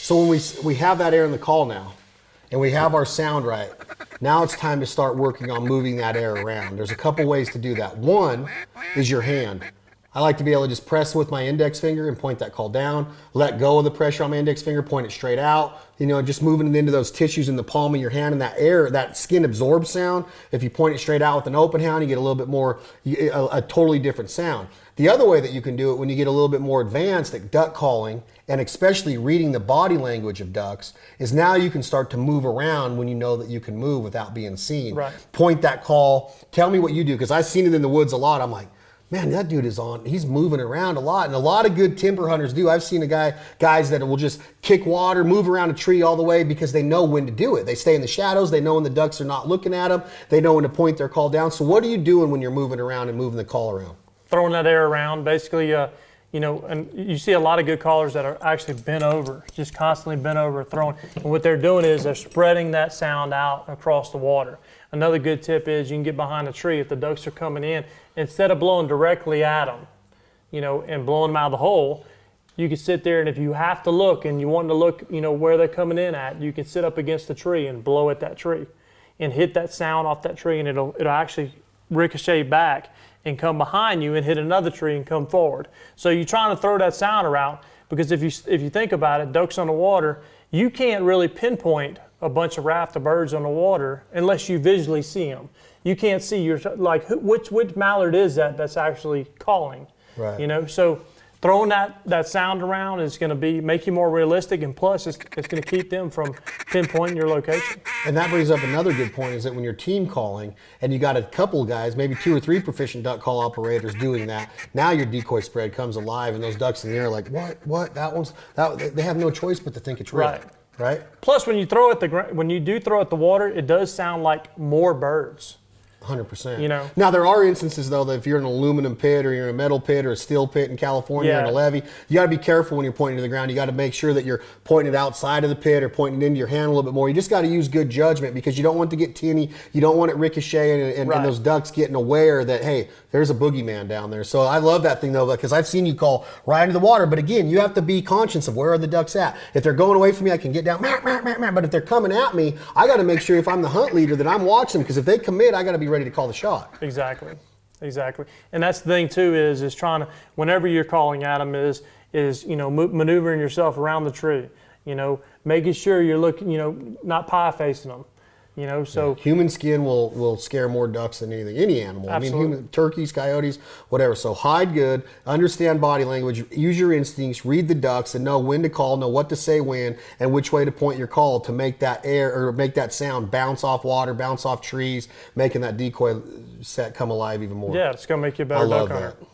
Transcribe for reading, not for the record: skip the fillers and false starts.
So when we have that air in the call now, and we have our sound right, now it's time to start working on moving that air around. There's a couple ways to do that. One is your hand. I like to be able to just press with my index finger and point that call down, let go of the pressure on my index finger, point it straight out, just moving it into those tissues in the palm of your hand, and that air, that skin absorbs sound. If you point it straight out with an open hand, you get a little bit more, a totally different sound. The other way that you can do it when you get a little bit more advanced at duck calling, and especially reading the body language of ducks, is now you can start to move around when you know that you can move without being seen. Right. Point that call, tell me what you do, because I've seen it in the woods a lot. I'm like, man, that dude he's moving around a lot. And a lot of good timber hunters do. I've seen guys that will just kick water, move around a tree all the way because they know when to do it. They stay in the shadows. They know when the ducks are not looking at them. They know when to point their call down. So what are you doing when you're moving around and moving the call around? Throwing that air around, basically, and you see a lot of good callers that are actually bent over, just constantly bent over, throwing. And what they're doing is they're spreading that sound out across the water. Another good tip is you can get behind a tree if the ducks are coming in. Instead of blowing directly at them, and blowing them out of the hole, you can sit there, and if you have to look and you want to look, where they're coming in at, you can sit up against the tree and blow at that tree and hit that sound off that tree, and it'll actually ricochet back and come behind you and hit another tree and come forward. So you're trying to throw that sound around, because if you think about it, ducks on the water, you can't really pinpoint a bunch of raft of birds on the water unless you visually see them. You can't see which mallard is that's actually calling. Right. So throwing that sound around is going to make you more realistic, and plus it's going to keep them from pinpointing your location. And that brings up another good point, is that when you're team calling and you got a couple of guys, maybe 2 or 3 proficient duck call operators doing that, now your decoy spread comes alive, and those ducks in the air are like, what? They have no choice but to think it's real. Right? Plus, when you do throw at the water, it does sound like more birds. 100%. Now there are instances though that if you're in an aluminum pit or you're in a metal pit or a steel pit in California or in a levee, you got to be careful when you're pointing to the ground. You got to make sure that you're pointing it outside of the pit or pointing it into your hand a little bit more. You just got to use good judgment, because you don't want to get tinny. You don't want it ricocheting and those ducks getting aware that, hey, there's a boogeyman down there. So I love that thing though, because I've seen you call right into the water. But again, you have to be conscious of where are the ducks at. If they're going away from me, I can get down, but if they're coming at me, I got to make sure, if I'm the hunt leader, that I'm watching them, because if they commit, I got to be ready to call the shot. Exactly. And that's the thing too, is trying to, whenever you're calling at them, is maneuvering yourself around the tree, making sure you're looking, not pie facing them. So human skin will scare more ducks than anything, any animal. Absolutely. Turkeys, coyotes, whatever. So hide good, understand body language, use your instincts, read the ducks, and know when to call, know what to say when, and which way to point your call to make that air or make that sound bounce off water, bounce off trees, making that decoy set come alive even more. Yeah, it's gonna make you a better duck hunter. That.